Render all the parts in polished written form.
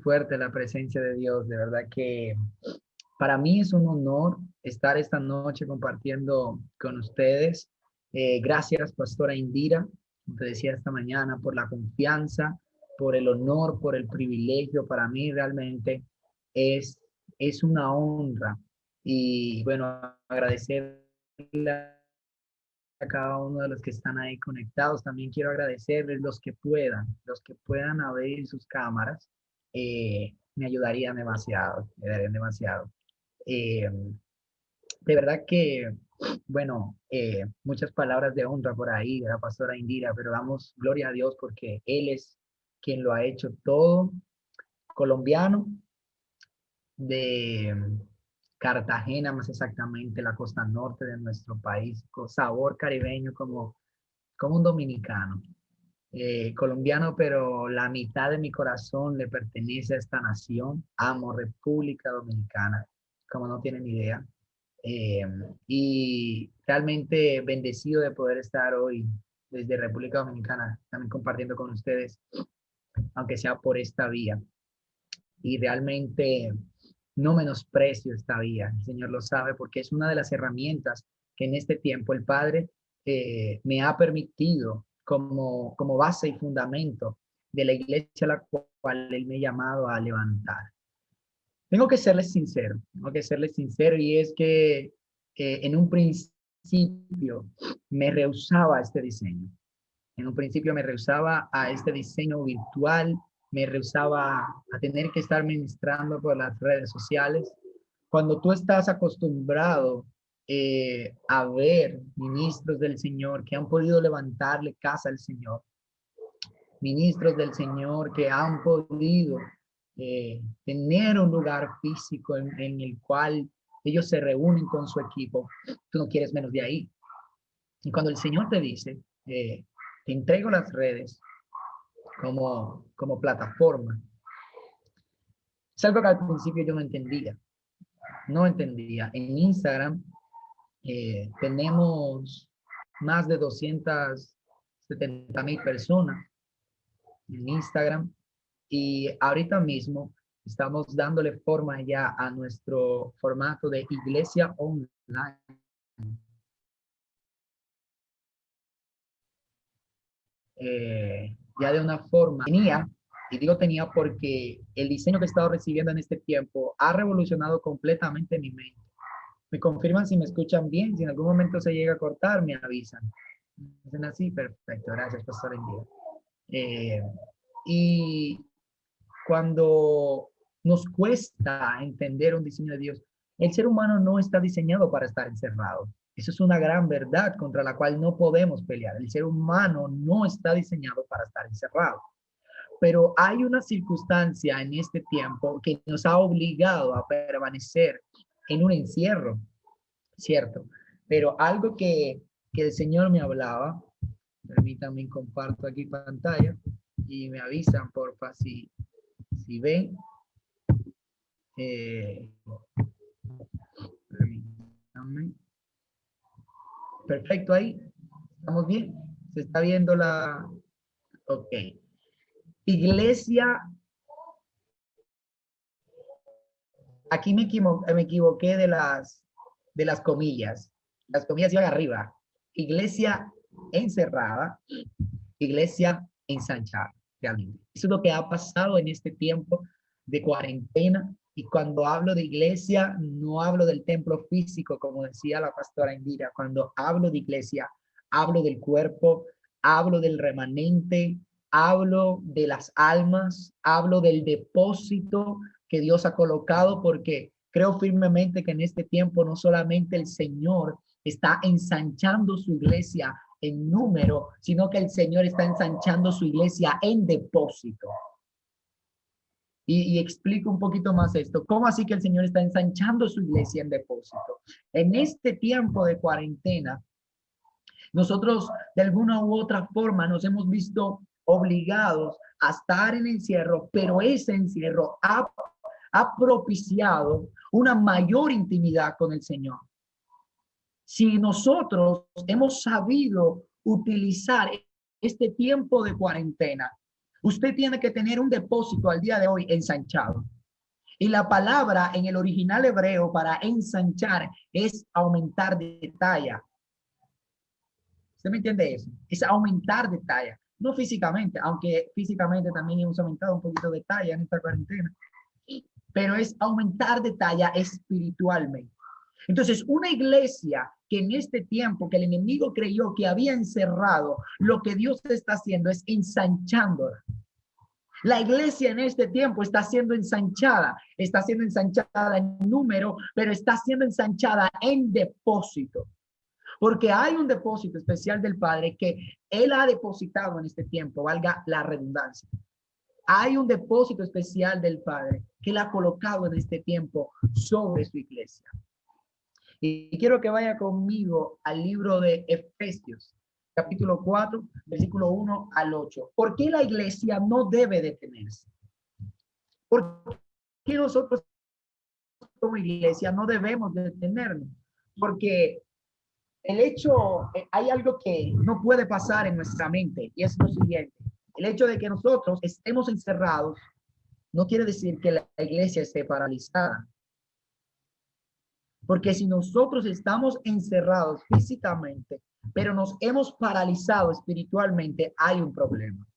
fuerte la presencia de Dios. De verdad que para mí es un honor estar esta noche compartiendo con ustedes. Gracias, Pastora Indira, como te decía esta mañana, por la confianza, por el honor, por el privilegio. Para mí realmente es, es una honra. Y bueno, agradecerle a cada uno de los que están ahí conectados. También quiero agradecerles los que puedan abrir sus cámaras. Me ayudarían demasiado, me darían demasiado. Eh, de verdad que, bueno, muchas palabras de honra por ahí de la pastora Indira, pero damos gloria a Dios porque Él es quien lo ha hecho todo. Colombiano de Cartagena, más exactamente, la costa norte de nuestro país, con sabor caribeño como un dominicano. Colombiano, pero la mitad de mi corazón le pertenece a esta nación. Amo República Dominicana, como no tienen idea. Eh, y realmente bendecido de poder estar hoy desde República Dominicana, también compartiendo con ustedes, aunque sea por esta vía. Y realmente no menosprecio esta vía, el Señor lo sabe, porque es una de las herramientas que en este tiempo el Padre me ha permitido como base y fundamento de la iglesia a la cual Él me ha llamado a levantar. Tengo que serles sincero y es que en un principio me rehusaba a este diseño. En un principio me rehusaba a este diseño virtual, me rehusaba a tener que estar ministrando por las redes sociales. Cuando tú estás acostumbrado a ver ministros del Señor que han podido levantarle casa al Señor, ministros del Señor que han podido tener un lugar físico en el cual ellos se reúnen con su equipo, tú no quieres menos de ahí. Y cuando el Señor te dice, te entrego las redes como plataforma, es algo que al principio yo no entendía. En Instagram tenemos más de 270,000 personas en Instagram y ahorita mismo estamos dándole forma ya a nuestro formato de iglesia online. Ya de una forma y digo tenía porque el diseño que he estado recibiendo en este tiempo ha revolucionado completamente mi mente. Me confirman si me escuchan bien, si en algún momento se llega a cortar, me avisan. Dicen así, perfecto, gracias, pastor Envío. Y cuando nos cuesta entender un diseño de Dios, el ser humano no está diseñado para estar encerrado. Eso es una gran verdad contra la cual no podemos pelear. El ser humano no está diseñado para estar encerrado. Pero hay una circunstancia en este tiempo que nos ha obligado a permanecer en un encierro, ¿cierto? Pero algo que el Señor me hablaba, permítanme comparto aquí pantalla y me avisan, porfa, si ven. Permítanme. Perfecto, ahí. ¿Estamos bien? ¿Se está viendo la...? Ok. Iglesia, aquí me equivoqué de las comillas. Las comillas iban arriba. Iglesia encerrada, iglesia ensanchada, realmente. Eso es lo que ha pasado en este tiempo de cuarentena. Y cuando hablo de iglesia, no hablo del templo físico, como decía la pastora Indira. Cuando hablo de iglesia, hablo del cuerpo, hablo del remanente, hablo de las almas, hablo del depósito que Dios ha colocado, porque creo firmemente que en este tiempo no solamente el Señor está ensanchando su iglesia en número, sino que el Señor está ensanchando su iglesia en depósito. Y explico un poquito más esto. ¿Cómo así que el Señor está ensanchando su iglesia en depósito? En este tiempo de cuarentena, nosotros de alguna u otra forma nos hemos visto obligados a estar en encierro, pero ese encierro ha propiciado una mayor intimidad con el Señor. Si nosotros hemos sabido utilizar este tiempo de cuarentena Usted tiene que tener un depósito al día de hoy ensanchado. Y la palabra en el original hebreo para ensanchar es aumentar de talla. ¿Usted me entiende eso? Es aumentar de talla. No físicamente, aunque físicamente también hemos aumentado un poquito de talla en esta cuarentena. Pero es aumentar de talla espiritualmente. Entonces, una iglesia que en este tiempo que el enemigo creyó que había encerrado, lo que Dios está haciendo es ensanchándola. La iglesia en este tiempo está siendo ensanchada en número, pero está siendo ensanchada en depósito. Porque hay un depósito especial del Padre que Él ha depositado en este tiempo, valga la redundancia. Hay un depósito especial del Padre que Él ha colocado en este tiempo sobre su iglesia. Y quiero que vaya conmigo al libro de Efesios, capítulo 4, versículo 1 al 8. ¿Por qué la iglesia no debe detenerse? ¿Por qué nosotros como iglesia no debemos detenernos? Porque el hecho, hay algo que no puede pasar en nuestra mente y es lo siguiente. El hecho de que nosotros estemos encerrados no quiere decir que la iglesia esté paralizada. Porque si nosotros estamos encerrados físicamente, pero nos hemos paralizado espiritualmente, hay un problema.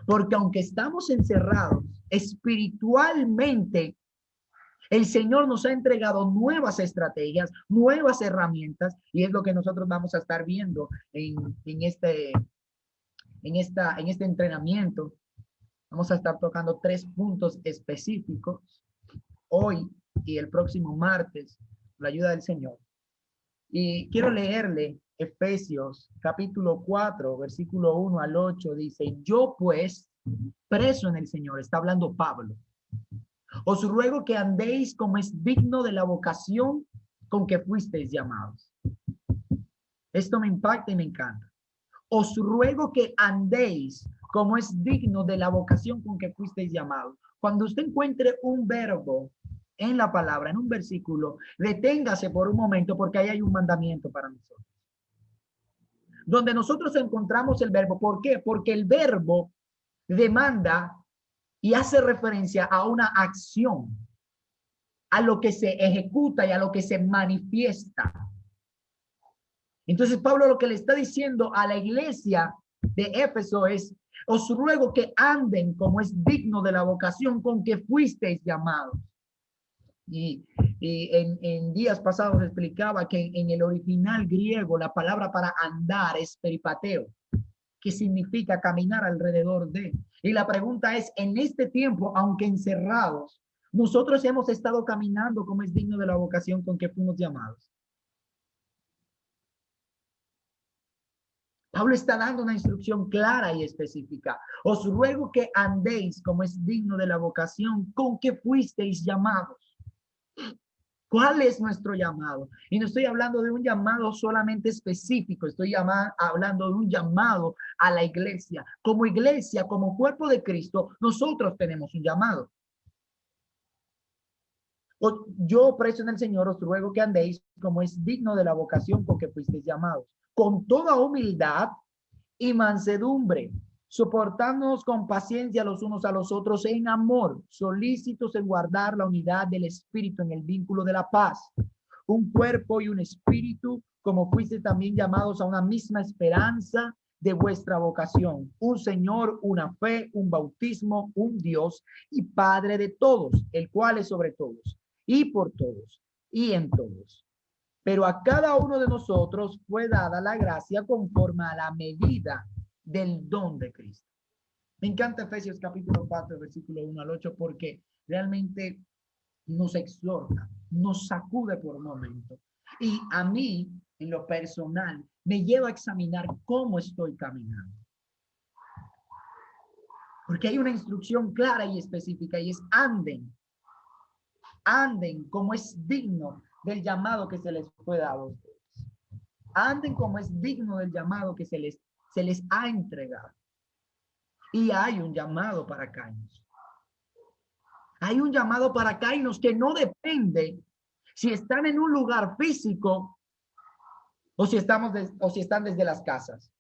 Porque aunque estamos encerrados espiritualmente, el Señor nos ha entregado nuevas estrategias, nuevas herramientas, y es lo que nosotros vamos a estar viendo en este entrenamiento. Vamos a estar tocando 3 puntos específicos hoy y el próximo martes, con la ayuda del Señor. Y quiero leerle Efesios capítulo 4, versículo 1 al 8, dice, yo pues, preso en el Señor, está hablando Pablo, os ruego que andéis como es digno de la vocación con que fuisteis llamados. Esto me impacta y me encanta. Os ruego que andéis como es digno de la vocación con que fuisteis llamados. Cuando usted encuentre un verbo en la palabra, en un versículo, deténgase por un momento porque ahí hay un mandamiento para nosotros. Donde nosotros encontramos el verbo. ¿Por qué? Porque el verbo demanda y hace referencia a una acción, a lo que se ejecuta y a lo que se manifiesta. Entonces Pablo lo que le está diciendo a la iglesia de Éfeso es, os ruego que anden como es digno de la vocación con que fuisteis llamados. Y en días pasados explicaba que en el original griego la palabra para andar es peripateo, que significa caminar alrededor de. Y la pregunta es, en este tiempo, aunque encerrados, nosotros hemos estado caminando como es digno de la vocación con que fuimos llamados. Pablo está dando una instrucción clara y específica. Os ruego que andéis como es digno de la vocación con que fuisteis llamados. ¿Cuál es nuestro llamado? Y no estoy hablando de un llamado solamente específico, estoy hablando de un llamado a la iglesia. Como iglesia, como cuerpo de Cristo, nosotros tenemos un llamado. Yo, preso en el Señor, os ruego que andéis como es digno de la vocación con que fuisteis llamados, con toda humildad y mansedumbre, soportándonos con paciencia los unos a los otros en amor, solícitos en guardar la unidad del espíritu en el vínculo de la paz, un cuerpo y un espíritu, como fuiste también llamados a una misma esperanza de vuestra vocación, un Señor, una fe, un bautismo, un Dios y Padre de todos, el cual es sobre todos y por todos y en todos. Pero a cada uno de nosotros fue dada la gracia conforme a la medida del don de Cristo. Me encanta Efesios capítulo 4, versículo 1 al 8, porque realmente nos exhorta, nos sacude por un momento. Y a mí, en lo personal, me lleva a examinar cómo estoy caminando. Porque hay una instrucción clara y específica y es anden como es digno del llamado que se les fue dado. Anden como es digno del llamado que se les ha entregado. Y hay un llamado para Kainos. Hay un llamado para Kainos que no depende si están en un lugar físico o si están desde las casas.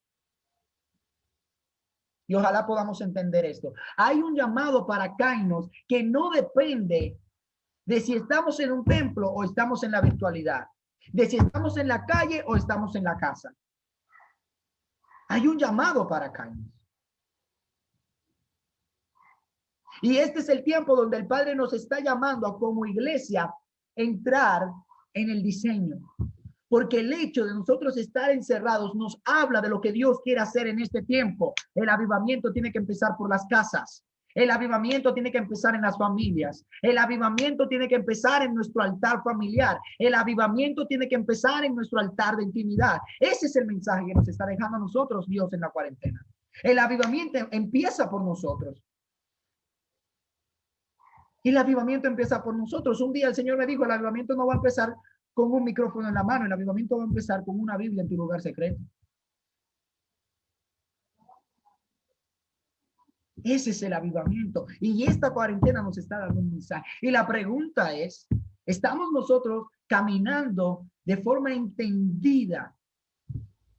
Y ojalá podamos entender esto. Hay un llamado para Kainos que no depende de si estamos en un templo o estamos en la virtualidad, de si estamos en la calle o estamos en la casa. Hay un llamado para Kainos. Y este es el tiempo donde el Padre nos está llamando a como iglesia entrar en el diseño. Porque el hecho de nosotros estar encerrados nos habla de lo que Dios quiere hacer en este tiempo. El avivamiento tiene que empezar por las casas. El avivamiento tiene que empezar en las familias. El avivamiento tiene que empezar en nuestro altar familiar. El avivamiento tiene que empezar en nuestro altar de intimidad. Ese es el mensaje que nos está dejando a nosotros Dios en la cuarentena. El avivamiento empieza por nosotros. Y el avivamiento empieza por nosotros. Un día el Señor me dijo, el avivamiento no va a empezar con un micrófono en la mano. El avivamiento va a empezar con una Biblia en tu lugar secreto. Ese es el avivamiento. Y esta cuarentena nos está dando un mensaje. Y la pregunta es, ¿estamos nosotros caminando de forma entendida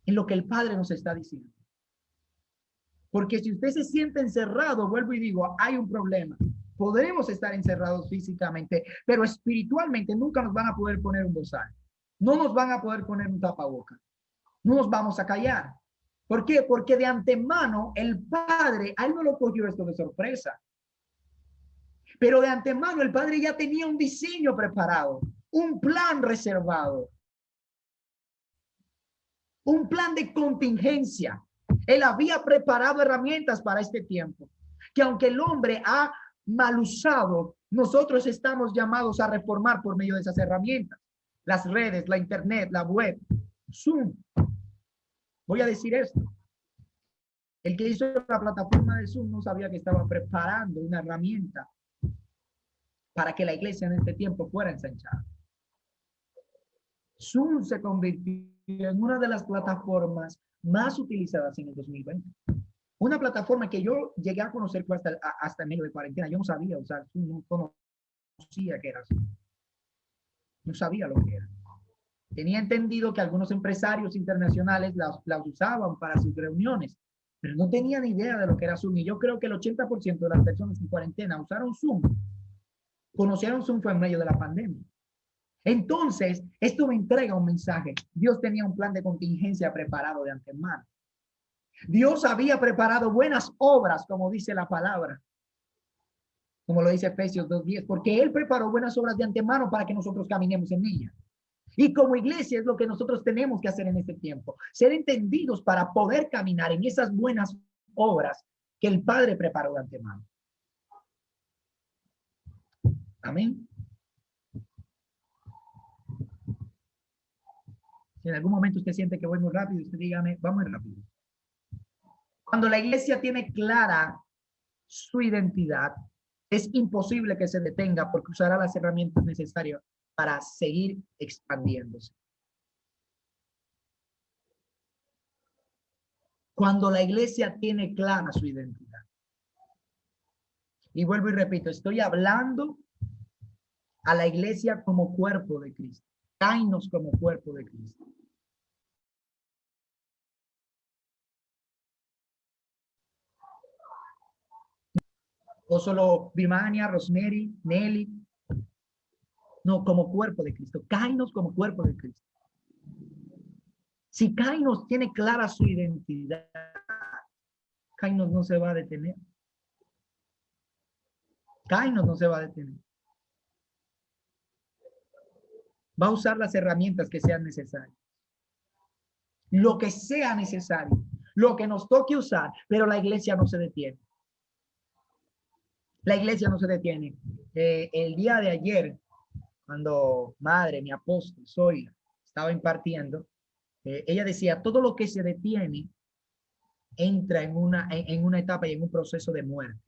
en lo que el Padre nos está diciendo? Porque si usted se siente encerrado, vuelvo y digo, hay un problema. Podremos estar encerrados físicamente, pero espiritualmente nunca nos van a poder poner un bozal. No nos van a poder poner un tapaboca. No nos vamos a callar. ¿Por qué? Porque de antemano el Padre, a él no lo cogió esto de sorpresa. Pero de antemano el Padre ya tenía un diseño preparado, un plan reservado, un plan de contingencia. Él había preparado herramientas para este tiempo, que aunque el hombre ha mal usado, nosotros estamos llamados a reformar por medio de esas herramientas. Las redes, la internet, la web, Zoom. Voy a decir esto. El que hizo la plataforma de Zoom no sabía que estaba preparando una herramienta para que la iglesia en este tiempo fuera ensanchada. Zoom se convirtió en una de las plataformas más utilizadas en el 2020. Una plataforma que yo llegué a conocer hasta medio de cuarentena. Yo no sabía usar Zoom, no conocía que era Zoom. No sabía lo que era. Tenía entendido que algunos empresarios internacionales las usaban para sus reuniones, pero no tenía ni idea de lo que era Zoom. Y yo creo que el 80% de las personas en cuarentena usaron Zoom. Conocieron Zoom fue en medio de la pandemia. Entonces, esto me entrega un mensaje. Dios tenía un plan de contingencia preparado de antemano. Dios había preparado buenas obras, como dice la palabra, como lo dice Efesios 2:10, porque Él preparó buenas obras de antemano para que nosotros caminemos en ellas. Y como iglesia es lo que nosotros tenemos que hacer en este tiempo, ser entendidos para poder caminar en esas buenas obras que el Padre preparó de antemano. Amén. Si en algún momento usted siente que voy muy rápido, usted dígame, va muy rápido. Cuando la iglesia tiene clara su identidad, es imposible que se detenga porque usará las herramientas necesarias para seguir expandiéndose. Cuando la iglesia tiene clara su identidad. Y vuelvo y repito, estoy hablando a la iglesia como cuerpo de Cristo. Kainos como cuerpo de Cristo. O solo Birmania, Rosemary, Nelly. No, como cuerpo de Cristo. Kainos como cuerpo de Cristo. Si Kainos tiene clara su identidad, Kainos no se va a detener. Kainos no se va a detener. Va a usar las herramientas que sean necesarias. Lo que sea necesario. Lo que nos toque usar, pero la iglesia no se detiene. La iglesia no se detiene. El día de ayer, cuando madre, mi apóstol, Zoila, estaba impartiendo, ella decía, todo lo que se detiene entra en una etapa y en un proceso de muerte.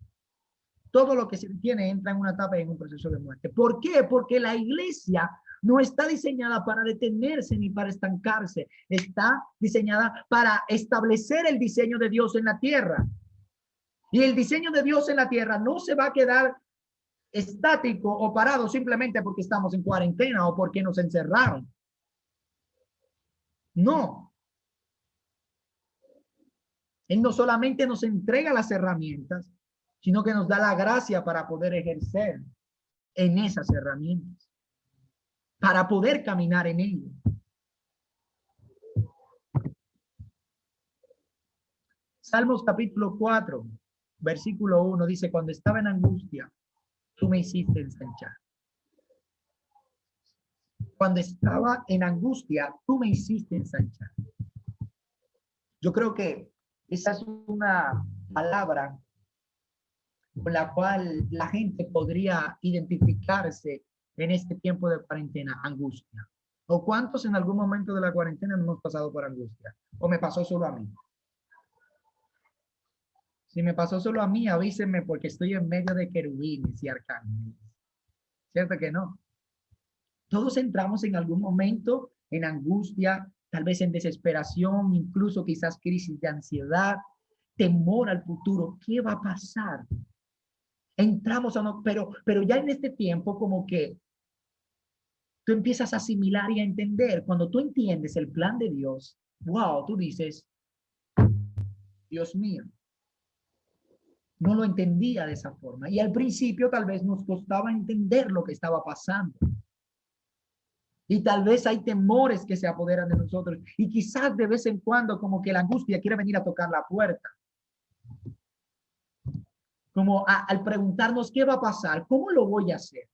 Todo lo que se detiene entra en una etapa y en un proceso de muerte. ¿Por qué? Porque la iglesia no está diseñada para detenerse ni para estancarse. Está diseñada para establecer el diseño de Dios en la tierra. Y el diseño de Dios en la tierra no se va a quedar estático o parado simplemente porque estamos en cuarentena o porque nos encerraron. No. Él no solamente nos entrega las herramientas, sino que nos da la gracia para poder ejercer en esas herramientas, para poder caminar en ellas. Salmos capítulo 4, versículo 1 dice, cuando estaba en angustia, tú me hiciste ensanchar. Cuando estaba en angustia, tú me hiciste ensanchar. Yo creo que esa es una palabra con la cual la gente podría identificarse en este tiempo de cuarentena, angustia. ¿O cuántos en algún momento de la cuarentena no hemos pasado por angustia? ¿O me pasó solo a mí? Si me pasó solo a mí, avísenme porque estoy en medio de querubines y arcángeles. ¿Cierto que no? Todos entramos en algún momento en angustia, tal vez en desesperación, incluso quizás crisis de ansiedad, temor al futuro. ¿Qué va a pasar? Entramos a no, pero ya en este tiempo como que tú empiezas a asimilar y a entender. Cuando tú entiendes el plan de Dios, wow, tú dices, Dios mío, no lo entendía de esa forma. Y al principio tal vez nos costaba entender lo que estaba pasando. Y tal vez hay temores que se apoderan de nosotros. Y quizás de vez en cuando como que la angustia quiere venir a tocar la puerta. Como al preguntarnos qué va a pasar, cómo lo voy a hacer.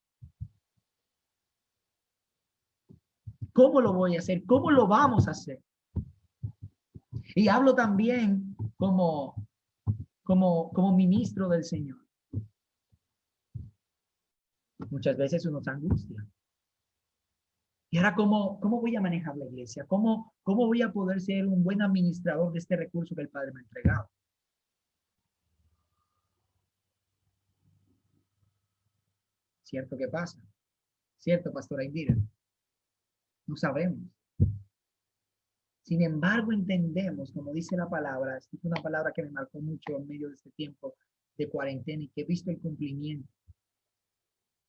¿Cómo lo voy a hacer? ¿Cómo lo vamos a hacer? Y hablo también como ministro del Señor. Muchas veces uno se angustia. Y ahora, ¿cómo voy a manejar la iglesia? ¿Cómo voy a poder ser un buen administrador de este recurso que el Padre me ha entregado? ¿Cierto que pasa? ¿Cierto, pastora Indira? No sabemos. Sin embargo, entendemos, como dice la palabra, es una palabra que me marcó mucho en medio de este tiempo de cuarentena y que he visto el cumplimiento.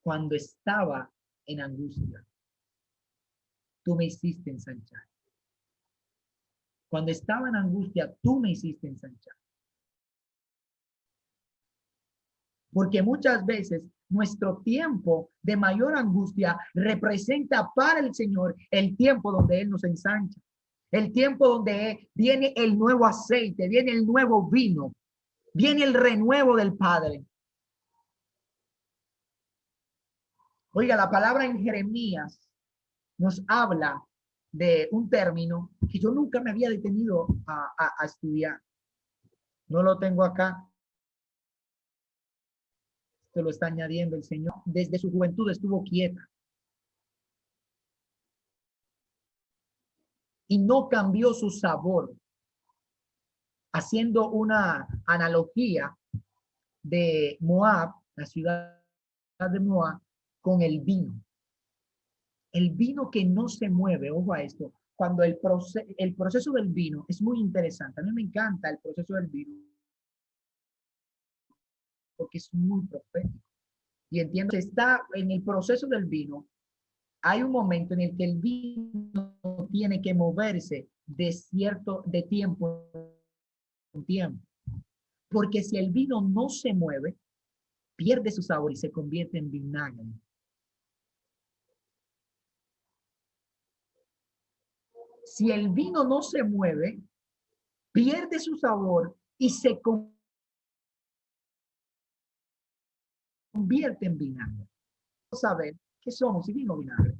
Cuando estaba en angustia, tú me hiciste ensanchar. Cuando estaba en angustia, tú me hiciste ensanchar. Porque muchas veces nuestro tiempo de mayor angustia representa para el Señor el tiempo donde Él nos ensancha. El tiempo donde viene el nuevo aceite, viene el nuevo vino, viene el renuevo del Padre. Oiga, la palabra en Jeremías nos habla de un término que yo nunca me había detenido a estudiar. No lo tengo acá. Se lo está añadiendo el Señor. Desde su juventud estuvo quieta. Y no cambió su sabor. Haciendo una analogía de Moab, la ciudad de Moab, con el vino. El vino que no se mueve, ojo a esto, cuando el proceso del vino es muy interesante. A mí me encanta el proceso del vino porque es muy profético. Y entiendo que está en el proceso del vino. Hay un momento en el que el vino tiene que moverse de tiempo en tiempo. Porque si el vino no se mueve, pierde su sabor y se convierte en vinagre. Si el vino no se mueve, pierde su sabor y se convierte en vinagre. Saber qué somos, si vino vinagre.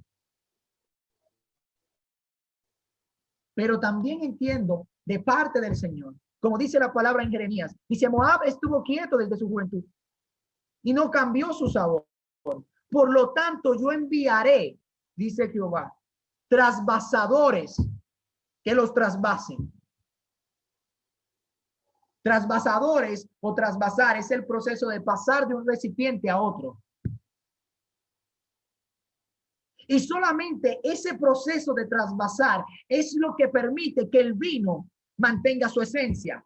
Pero también entiendo de parte del Señor, como dice la palabra en Jeremías, dice Moab estuvo quieto desde su juventud y no cambió su sabor. Por lo tanto, yo enviaré, dice Jehová, trasvasadores que los trasvasen. Trasvasadores o trasvasar es el proceso de pasar de un recipiente a otro. Y solamente ese proceso de trasvasar es lo que permite que el vino mantenga su esencia.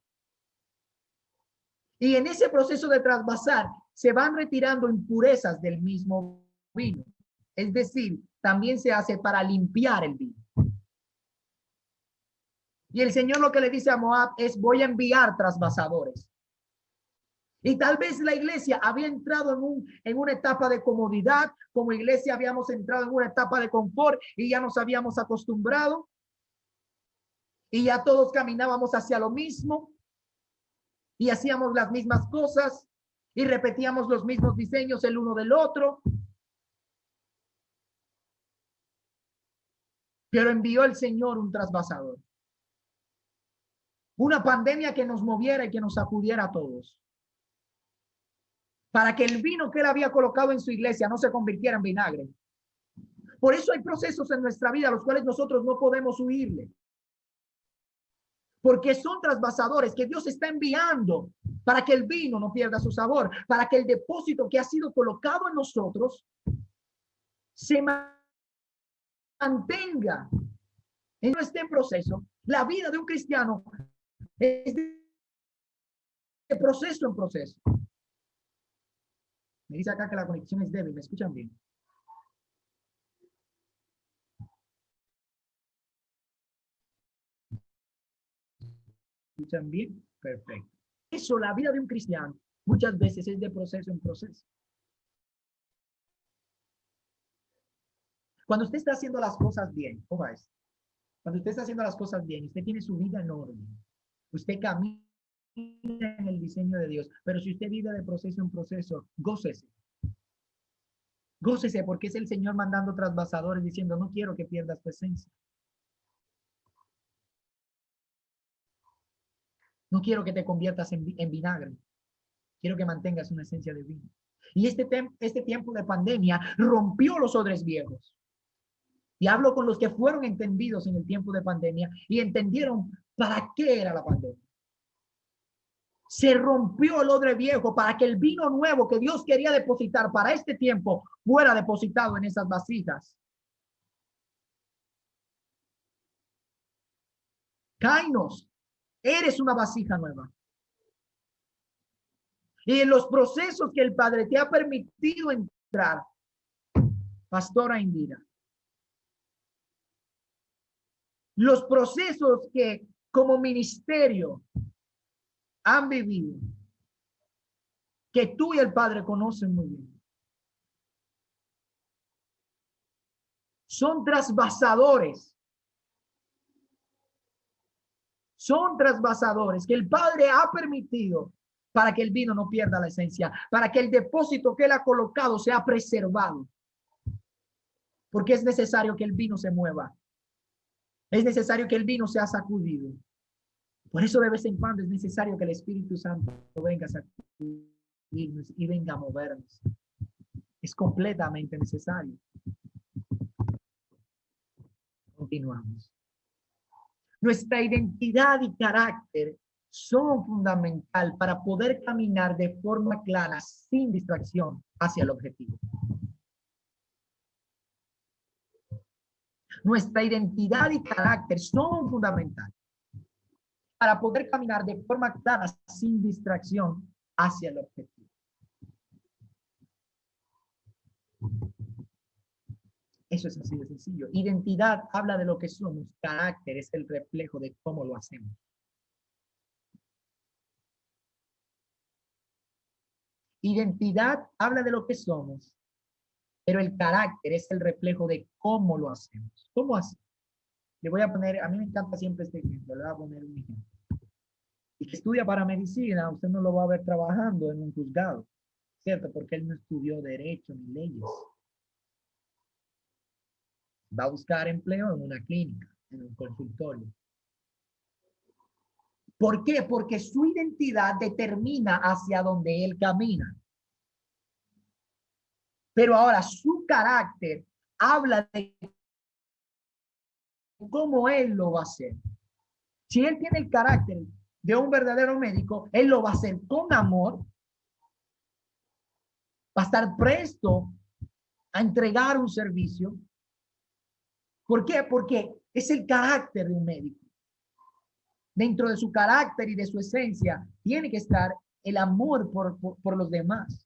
Y en ese proceso de trasvasar se van retirando impurezas del mismo vino. Es decir, también se hace para limpiar el vino. Y el Señor lo que le dice a Moab es: voy a enviar trasvasadores. Y tal vez la iglesia había entrado en una etapa de comodidad, como iglesia habíamos entrado en una etapa de confort y ya nos habíamos acostumbrado y ya todos caminábamos hacia lo mismo y hacíamos las mismas cosas y repetíamos los mismos diseños el uno del otro. Pero envió el Señor un trasvasador, una pandemia que nos moviera y que nos sacudiera a todos, para que el vino que él había colocado en su iglesia no se convirtiera en vinagre. Por eso hay procesos en nuestra vida a los cuales nosotros no podemos huirle, porque son trasvasadores que Dios está enviando para que el vino no pierda su sabor, para que el depósito que ha sido colocado en nosotros se mantenga, no esté en proceso. La vida de un cristiano es de proceso en proceso. Me dice acá que la conexión es débil. ¿Me escuchan bien? ¿Me escuchan bien? Perfecto. Eso, la vida de un cristiano, muchas veces es de proceso en proceso. Cuando usted está haciendo las cosas bien, ojo esto. Cuando usted está haciendo las cosas bien, usted tiene su vida en orden. Usted camina en el diseño de Dios. Pero si usted vive de proceso en proceso, gócese. Gócese porque es el Señor mandando trasvasadores diciendo: no quiero que pierdas tu esencia. No quiero que te conviertas en vinagre. Quiero que mantengas una esencia de vino. Y este tiempo de pandemia rompió los odres viejos. Y hablo con los que fueron entendidos en el tiempo de pandemia y entendieron para qué era la pandemia. Se rompió el odre viejo para que el vino nuevo que Dios quería depositar para este tiempo fuera depositado en esas vasijas. Kainos, eres una vasija nueva. Y en los procesos que el Padre te ha permitido entrar, Pastora Indira, los procesos que como ministerio han vivido, que tú y el Padre conocen muy bien, son trasvasadores. Son trasvasadores que el Padre ha permitido para que el vino no pierda la esencia, para que el depósito que él ha colocado sea preservado. Porque es necesario que el vino se mueva. Es necesario que el vino sea sacudido. Por eso de vez en cuando es necesario que el Espíritu Santo venga a sacudirnos y venga a movernos. Es completamente necesario. Continuamos. Nuestra identidad y carácter son fundamental para poder caminar de forma clara, sin distracción, hacia el objetivo. Nuestra identidad y carácter son fundamentales para poder caminar de forma clara, sin distracción, hacia el objetivo. Eso es así de sencillo. Identidad habla de lo que somos. Carácter es el reflejo de cómo lo hacemos. Identidad habla de lo que somos, pero el carácter es el reflejo de cómo lo hacemos. ¿Cómo así? Le voy a poner, a mí me encanta siempre este ejemplo, le voy a poner un ejemplo. Y que estudia para medicina, usted no lo va a ver trabajando en un juzgado, ¿cierto? Porque él no estudió derecho ni leyes. Va a buscar empleo en una clínica, en un consultorio. ¿Por qué? Porque su identidad determina hacia dónde él camina. Pero ahora su carácter habla de cómo él lo va a hacer. Si él tiene el carácter de un verdadero médico, él lo va a hacer con amor, va a estar presto a entregar un servicio. ¿Por qué? Porque es el carácter de un médico. Dentro de su carácter y de su esencia tiene que estar el amor por los demás.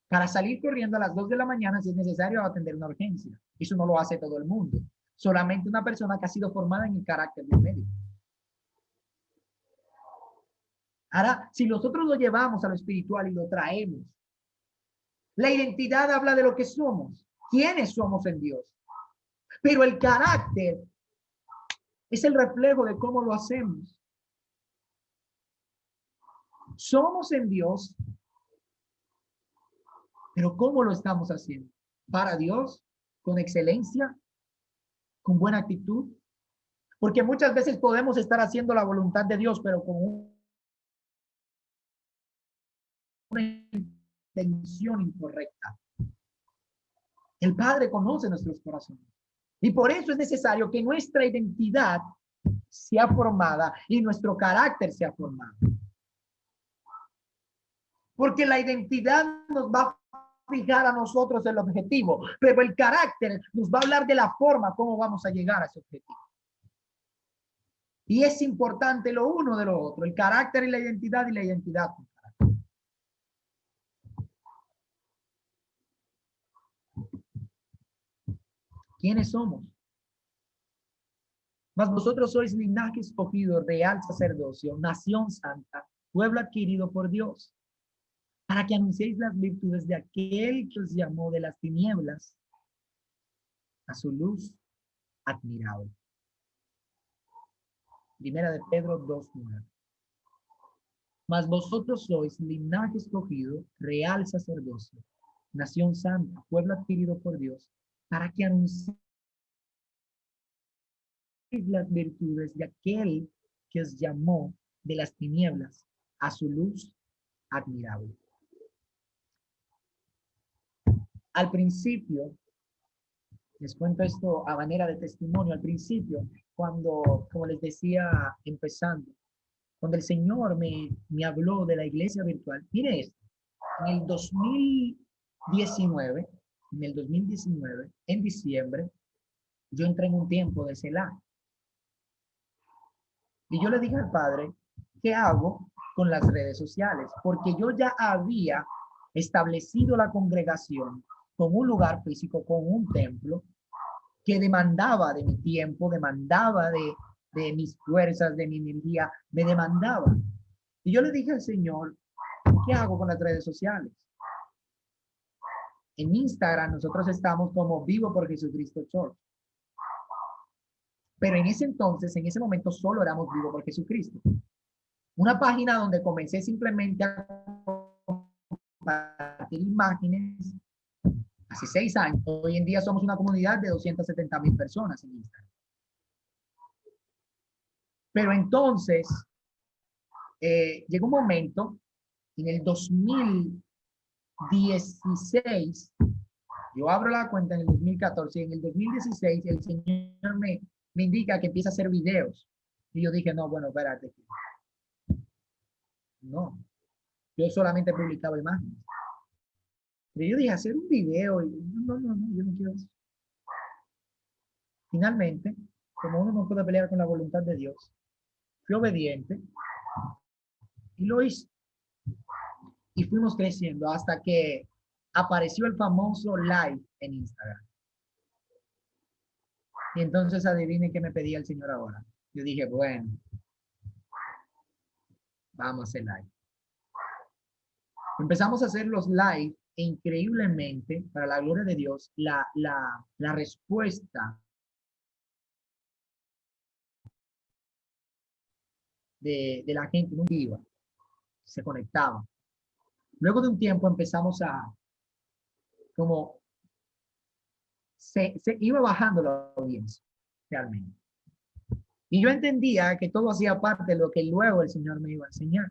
Para salir corriendo a las 2 de la mañana, si es necesario, atender una urgencia. Eso no lo hace todo el mundo. solamente una persona que ha sido formada en el carácter del medio. Ahora, si nosotros lo llevamos a lo espiritual y lo traemos, la identidad habla de lo que somos, quiénes somos en Dios. Pero el carácter es el reflejo de cómo lo hacemos. Somos en Dios, pero ¿cómo lo estamos haciendo? Para Dios, con excelencia, con buena actitud. Porque muchas veces podemos estar haciendo la voluntad de Dios, pero con una intención incorrecta. El Padre conoce nuestros corazones. Y por eso es necesario que nuestra identidad sea formada y nuestro carácter sea formado. Porque la identidad nos va a fijar a nosotros el objetivo, pero el carácter nos va a hablar de la forma como vamos a llegar a ese objetivo. Y es importante lo uno de lo otro, el carácter y la identidad con carácter. ¿Quiénes somos? Mas vosotros sois linaje escogido, real sacerdocio, nación santa, pueblo adquirido por Dios, para que anunciéis las virtudes de aquel que os llamó de las tinieblas a su luz admirable. Primera de Pedro 2:9. Mas vosotros sois linaje escogido, real sacerdocio, nación santa, pueblo adquirido por Dios, para que anunciéis las virtudes de aquel que os llamó de las tinieblas a su luz admirable. Al principio, les cuento esto a manera de testimonio, al principio, cuando, como les decía, empezando, cuando el Señor me habló de la iglesia virtual, mire esto, en el 2019, en diciembre, yo entré en un tiempo de Selah. Y yo le dije al Padre, ¿qué hago con las redes sociales? Porque yo ya había establecido la congregación con un lugar físico, con un templo, que demandaba de mi tiempo, demandaba de mis fuerzas, de mi energía, me demandaba. Y yo le dije al Señor, ¿qué hago con las redes sociales? En Instagram nosotros estamos como Vivo por Jesucristo Church. Pero en ese entonces, en ese momento, solo éramos Vivo por Jesucristo. Una página donde comencé simplemente a compartir imágenes hace 6 años. Hoy en día somos una comunidad de 270,000 personas en Instagram. Pero entonces, llegó un momento, en el 2016, yo abro la cuenta en el 2014, y en el 2016 el Señor me indica que empieza a hacer videos. Y yo dije, no, bueno, espérate. No, yo solamente publicaba imágenes. Pero yo dije, hacer un video, no, yo no quiero eso. Finalmente, como uno no puede pelear con la voluntad de Dios, fui obediente y lo hice. Y fuimos creciendo hasta que apareció el famoso live en Instagram. Y entonces adivinen qué me pedía el Señor ahora. Yo dije, bueno, vamos a hacer live. Empezamos a hacer los live e increíblemente, para la gloria de Dios, la respuesta de la gente no iba, se conectaba. Luego de un tiempo empezamos a, como, se iba bajando la audiencia, realmente. Y yo entendía que todo hacía parte de lo que luego el Señor me iba a enseñar.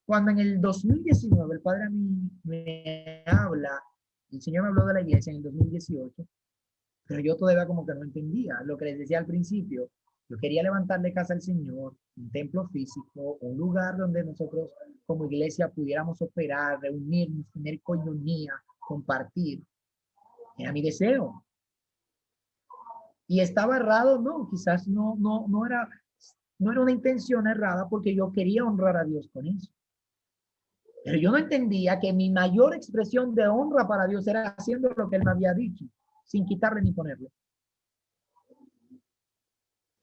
Cuando en el 2019 el Padre a mí me habla, el Señor me habló de la iglesia en el 2018, pero yo todavía como que no entendía lo que les decía al principio. Yo quería levantarle casa al Señor, un templo físico, un lugar donde nosotros como iglesia pudiéramos operar, reunirnos, tener coinonía, compartir. Era mi deseo. Y estaba errado, no, quizás no era una intención errada porque yo quería honrar a Dios con eso. Pero yo no entendía que mi mayor expresión de honra para Dios era haciendo lo que Él me había dicho, sin quitarle ni ponerle.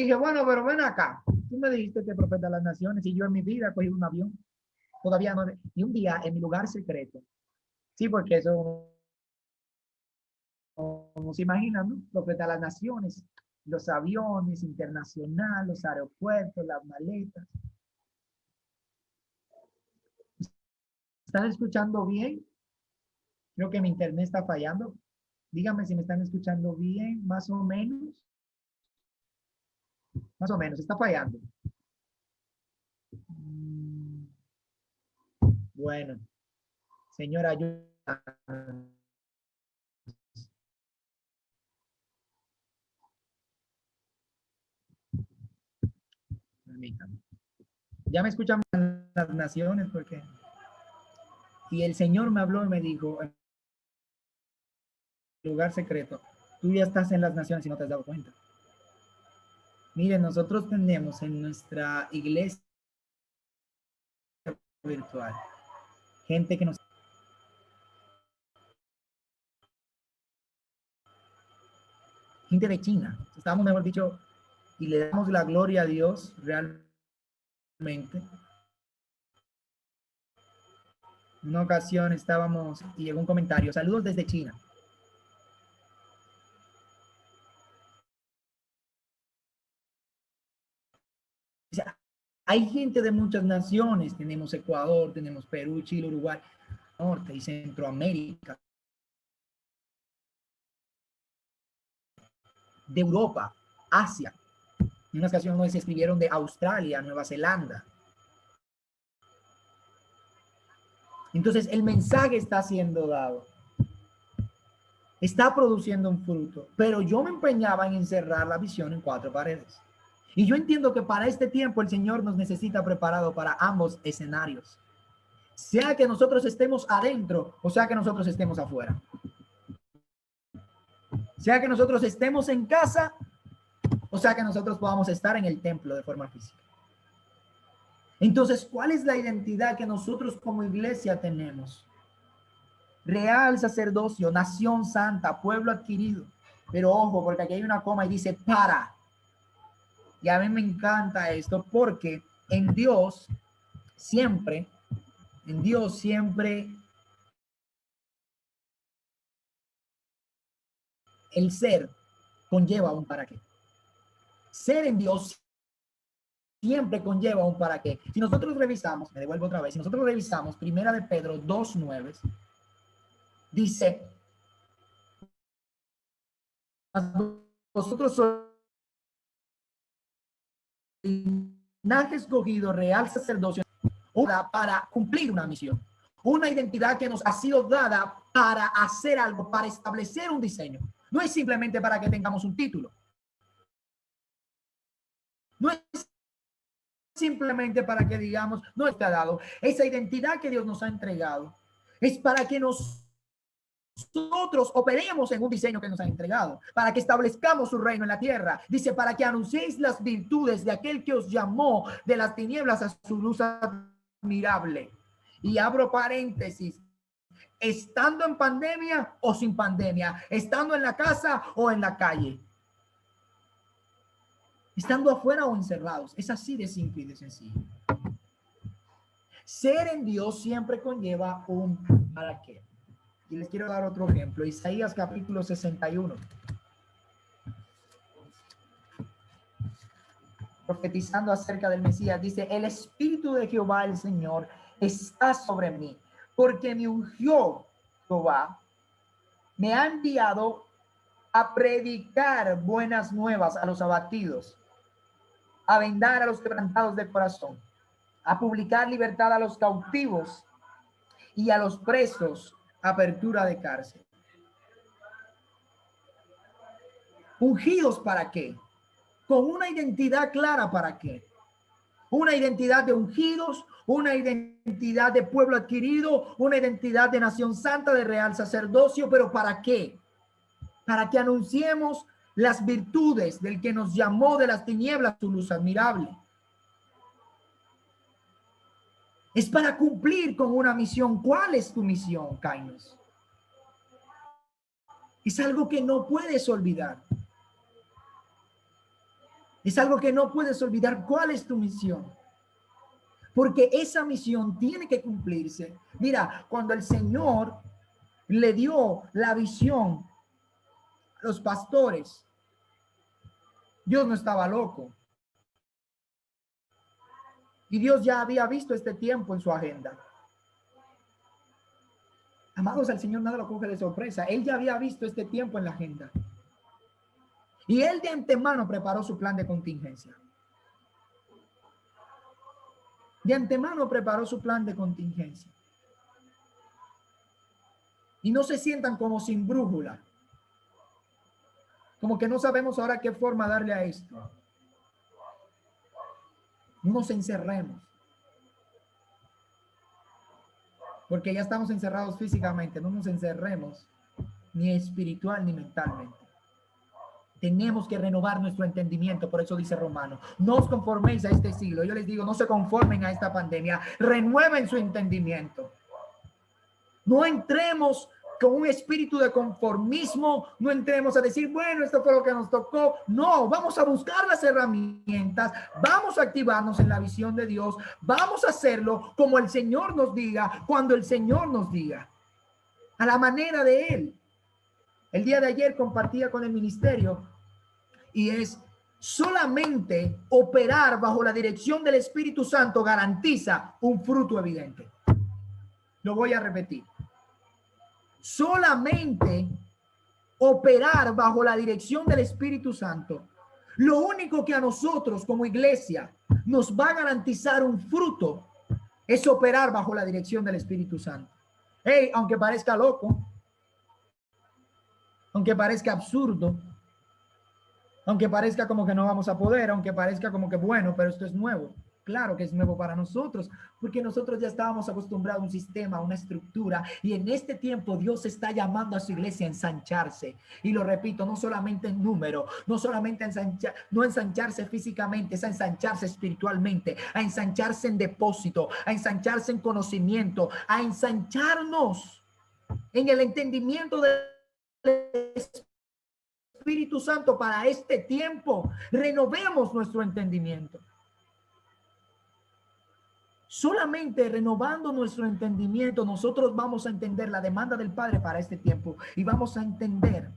dije, bueno, pero ven acá. Tú me dijiste que profeta de las naciones y yo en mi vida he cogido un avión. Todavía no. Y un día en mi lugar secreto. Sí, porque eso no se imaginan, ¿no? Profeta de las naciones, los aviones internacionales, los aeropuertos, las maletas. ¿Están escuchando bien? Creo que mi internet está fallando. Díganme si me están escuchando bien, más o menos. Más o menos, está fallando. Bueno, señora, ayuda. Permítame. Ya me escuchan las naciones porque... Y el Señor me habló y me dijo, en lugar secreto, tú ya estás en las naciones y no te has dado cuenta. Miren, nosotros tenemos en nuestra iglesia virtual gente que nos... Gente de China. Estamos, mejor dicho, y le damos la gloria a Dios realmente. En una ocasión estábamos y llegó un comentario, saludos desde China. O sea, hay gente de muchas naciones, tenemos Ecuador, tenemos Perú, Chile, Uruguay, Norte y Centroamérica, de Europa, Asia. En una ocasión nos escribieron de Australia, Nueva Zelanda. Entonces el mensaje está siendo dado. Está produciendo un fruto, pero yo me empeñaba en encerrar la visión en 4 paredes. Y yo entiendo que para este tiempo el Señor nos necesita preparado para ambos escenarios. Sea que nosotros estemos adentro o sea que nosotros estemos afuera. Sea que nosotros estemos en casa o sea que nosotros podamos estar en el templo de forma física. Entonces, ¿cuál es la identidad que nosotros como iglesia tenemos? Real sacerdocio, nación santa, pueblo adquirido. Pero ojo, porque aquí hay una coma y dice para. Y a mí me encanta esto porque en Dios siempre el ser conlleva un para qué. Ser en Dios siempre conlleva un para qué. Si nosotros revisamos, me devuelvo otra vez, si nosotros revisamos Primera de Pedro 2:9, dice, vosotros sois linaje escogido, real sacerdocio, para cumplir una misión, una identidad que nos ha sido dada para hacer algo, para establecer un diseño. No es simplemente para que tengamos un título. No es simplemente para que digamos, no está dado. Esa identidad que Dios nos ha entregado es para que nosotros operemos en un diseño que nos ha entregado, para que establezcamos su reino en la tierra. Dice, para que anunciéis las virtudes de aquel que os llamó de las tinieblas a su luz admirable. Y abro paréntesis, estando en pandemia o sin pandemia, estando en la casa o en la calle, estando afuera o encerrados. Es así de simple y de sencillo. Ser en Dios siempre conlleva un para qué. Y les quiero dar otro ejemplo. Isaías capítulo 61. Profetizando acerca del Mesías, dice, el Espíritu de Jehová el Señor está sobre mí, porque me ungió Jehová, me ha enviado a predicar buenas nuevas a los abatidos, a vendar a los quebrantados de corazón, a publicar libertad a los cautivos y a los presos apertura de cárcel. ¿Ungidos para qué? Con una identidad clara para qué. Una identidad de ungidos, una identidad de pueblo adquirido, una identidad de nación santa, de real sacerdocio, pero ¿para qué? Para que anunciemos las virtudes del que nos llamó de las tinieblas su luz admirable. Es para cumplir con una misión. ¿Cuál es tu misión, Kainos? Es algo que no puedes olvidar. Es algo que no puedes olvidar. ¿Cuál es tu misión? Porque esa misión tiene que cumplirse. Mira, cuando el Señor le dio la visión a los pastores, Dios no estaba loco. Y Dios ya había visto este tiempo en su agenda. Amados, al Señor nada lo coge de sorpresa. Él ya había visto este tiempo en la agenda. Y él de antemano preparó su plan de contingencia. De antemano preparó su plan de contingencia. Y no se sientan como sin brújula. Como que no sabemos ahora qué forma darle a esto. No nos encerremos. Porque ya estamos encerrados físicamente. No nos encerremos ni espiritual ni mentalmente. Tenemos que renovar nuestro entendimiento, por eso dice Romano, no os conforméis a este siglo. Yo les digo, no se conformen a esta pandemia, renueven su entendimiento. No entremos con un espíritu de conformismo, no entremos a decir, bueno, esto fue lo que nos tocó. No, vamos a buscar las herramientas, vamos a activarnos en la visión de Dios, vamos a hacerlo como el Señor nos diga, cuando el Señor nos diga, a la manera de Él. El día de ayer compartía con el ministerio y es solamente operar bajo la dirección del Espíritu Santo garantiza un fruto evidente. Lo voy a repetir. Solamente operar bajo la dirección del Espíritu Santo. Lo único que a nosotros como iglesia nos va a garantizar un fruto es operar bajo la dirección del Espíritu Santo. Hey, aunque parezca loco, aunque parezca absurdo, aunque parezca como que no vamos a poder, aunque parezca como que bueno, pero esto es nuevo. Claro que es nuevo para nosotros, porque nosotros ya estábamos acostumbrados a un sistema, a una estructura, y en este tiempo Dios está llamando a su iglesia a ensancharse. Y lo repito, no solamente en número, no solamente no ensancharse físicamente, es a ensancharse espiritualmente, a ensancharse en depósito, a ensancharse en conocimiento, a ensancharnos en el entendimiento del Espíritu Santo para este tiempo. Renovemos nuestro entendimiento. Solamente renovando nuestro entendimiento, nosotros vamos a entender la demanda del Padre para este tiempo y vamos a entender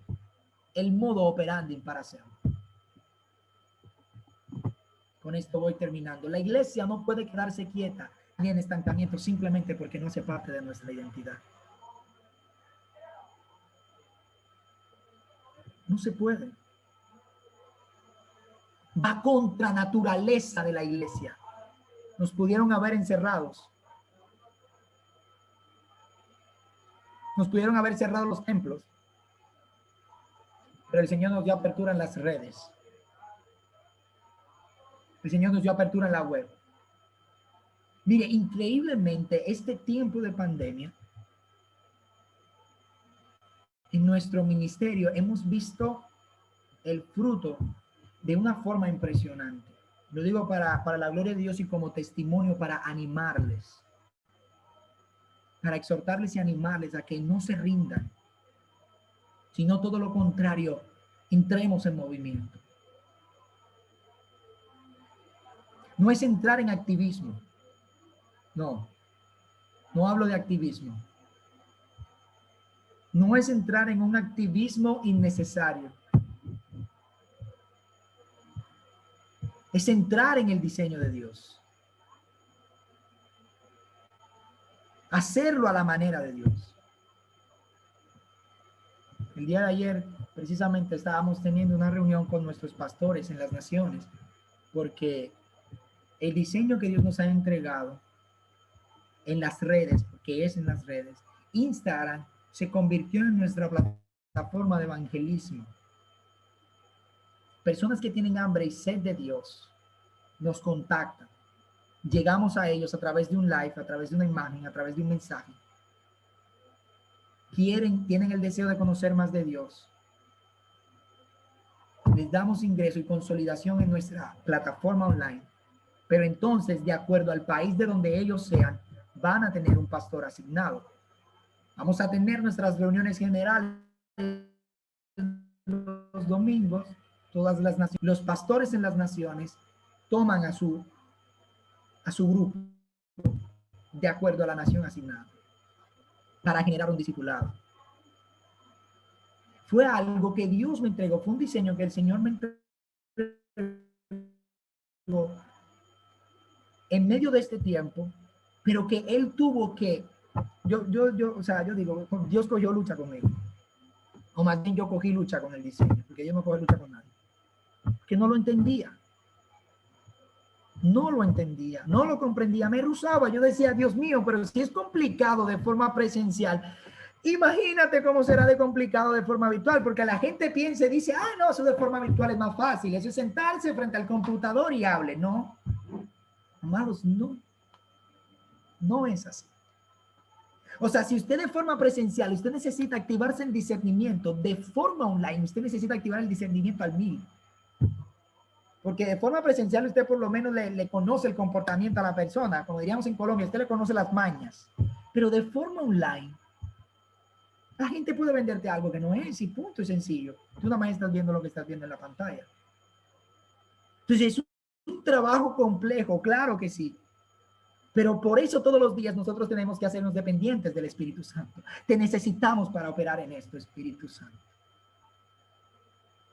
el modo operandi para hacerlo. Con esto voy terminando. La iglesia no puede quedarse quieta ni en estancamiento simplemente porque no hace parte de nuestra identidad. No se puede. Va contra naturaleza de la iglesia. Nos pudieron haber encerrados. Nos pudieron haber cerrado los templos. Pero el Señor nos dio apertura en las redes. El Señor nos dio apertura en la web. Mire, increíblemente, este tiempo de pandemia, en nuestro ministerio hemos visto el fruto de una forma impresionante. Lo digo para la gloria de Dios y como testimonio para animarles, para exhortarles y animarles a que no se rindan, sino todo lo contrario, entremos en movimiento. No es entrar en activismo. No hablo de activismo. No es entrar en un activismo innecesario. Es entrar en el diseño de Dios. Hacerlo a la manera de Dios. El día de ayer, precisamente, estábamos teniendo una reunión con nuestros pastores en las naciones, porque el diseño que Dios nos ha entregado en las redes, porque es en las redes, Instagram se convirtió en nuestra plataforma de evangelismo. Personas que tienen hambre y sed de Dios nos contactan. Llegamos a ellos a través de un live, a través de una imagen, a través de un mensaje. Tienen el deseo de conocer más de Dios. Les damos ingreso y consolidación en nuestra plataforma online. Pero entonces, de acuerdo al país de donde ellos sean, van a tener un pastor asignado. Vamos a tener nuestras reuniones generales los domingos todas las naciones, los pastores en las naciones toman a su grupo de acuerdo a la nación asignada para generar un discipulado. Fue algo que Dios me entregó, fue un diseño que el Señor me entregó en medio de este tiempo, pero que Él tuvo que, o sea, yo digo, Dios cogió lucha conmigo, o más bien yo cogí lucha con el diseño, porque yo no cogí lucha con nadie, que no lo entendía. No lo entendía, no lo comprendía, me rusaba. Yo decía, Dios mío, pero si es complicado de forma presencial, imagínate cómo será de complicado de forma virtual, porque la gente piensa y dice, ah, no, eso de forma virtual es más fácil, eso es sentarse frente al computador y hable. No, amados, no, no es así. O sea, si usted de forma presencial, usted necesita activarse en discernimiento, de forma online, usted necesita activar el discernimiento al 1000. Porque de forma presencial usted por lo menos le conoce el comportamiento a la persona. Como diríamos en Colombia, usted le conoce las mañas. Pero de forma online, la gente puede venderte algo que no es y punto, es sencillo. Tú nada más estás viendo lo que estás viendo en la pantalla. Entonces es un trabajo complejo, claro que sí. Pero por eso todos los días nosotros tenemos que hacernos dependientes del Espíritu Santo. Te necesitamos para operar en esto, Espíritu Santo.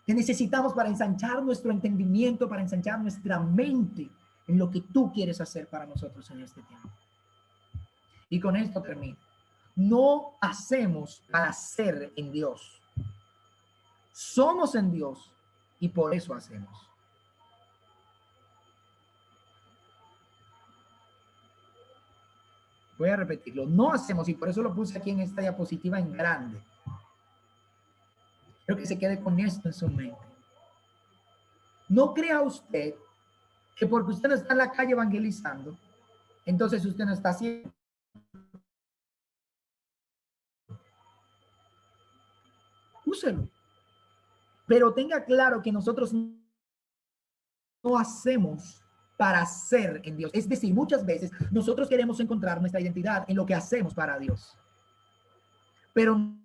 Te necesitamos para ensanchar nuestro entendimiento, para ensanchar nuestra mente en lo que tú quieres hacer para nosotros en este tiempo. Y con esto termino. No hacemos para ser en Dios. Somos en Dios y por eso hacemos. Voy a repetirlo. No hacemos, y por eso lo puse aquí en esta diapositiva en grande. Quiero que se quede con esto en su mente. No crea usted que porque usted no está en la calle evangelizando, entonces usted no está haciendo. Úselo. Pero tenga claro que nosotros no hacemos para ser en Dios. Es decir, muchas veces nosotros queremos encontrar nuestra identidad en lo que hacemos para Dios. Pero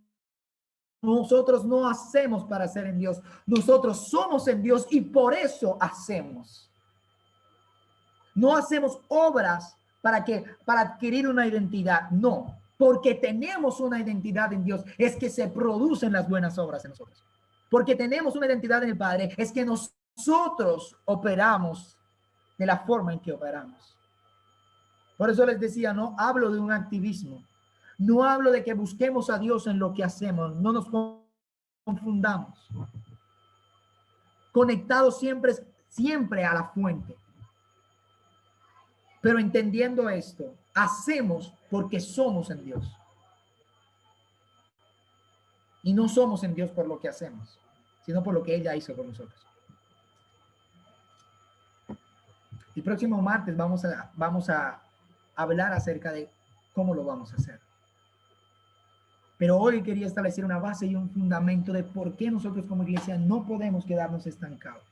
nosotros no hacemos para ser en Dios. Nosotros somos en Dios y por eso hacemos. No hacemos obras para adquirir una identidad. No, porque tenemos una identidad en Dios. Es que se producen las buenas obras en nosotros. Porque tenemos una identidad en el Padre. Es que nosotros operamos de la forma en que operamos. Por eso les decía, no hablo de un activismo. No hablo de que busquemos a Dios en lo que hacemos. No nos confundamos. Conectados siempre a la fuente. Pero entendiendo esto, hacemos porque somos en Dios. Y no somos en Dios por lo que hacemos, sino por lo que ella hizo por nosotros. El próximo martes vamos a hablar acerca de cómo lo vamos a hacer. Pero hoy quería establecer una base y un fundamento de por qué nosotros como iglesia no podemos quedarnos estancados.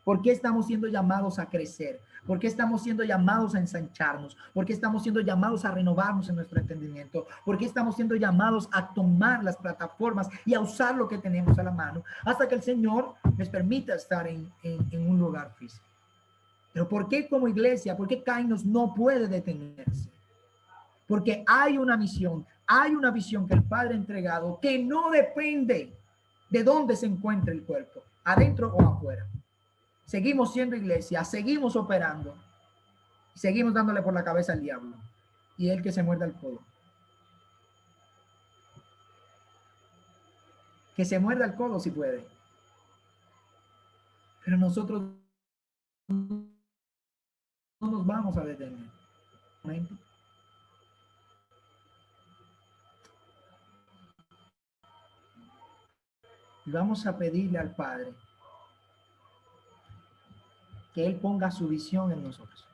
¿Por qué estamos siendo llamados a crecer? ¿Por qué estamos siendo llamados a ensancharnos? ¿Por qué estamos siendo llamados a renovarnos en nuestro entendimiento? ¿Por qué estamos siendo llamados a tomar las plataformas y a usar lo que tenemos a la mano hasta que el Señor les permita estar en un lugar físico? Pero ¿por qué como iglesia? ¿Por qué Kainos no puede detenerse? Porque hay una misión, hay una visión que el Padre ha entregado que no depende de dónde se encuentre el cuerpo, adentro o afuera. Seguimos siendo iglesia, seguimos operando, seguimos dándole por la cabeza al diablo y él que se muerda el codo. Que se muerda el codo si puede. Pero nosotros no nos vamos a detener. Y vamos a pedirle al Padre que Él ponga su visión en nosotros.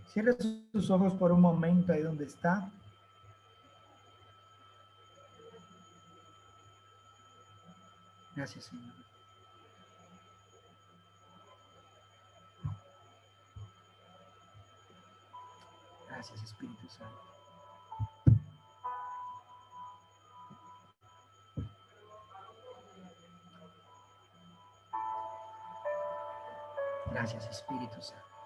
Cierre sus ojos por un momento ahí donde está. Gracias, Señor. Gracias, Espíritu Santo. Gracias, Espíritu Santo.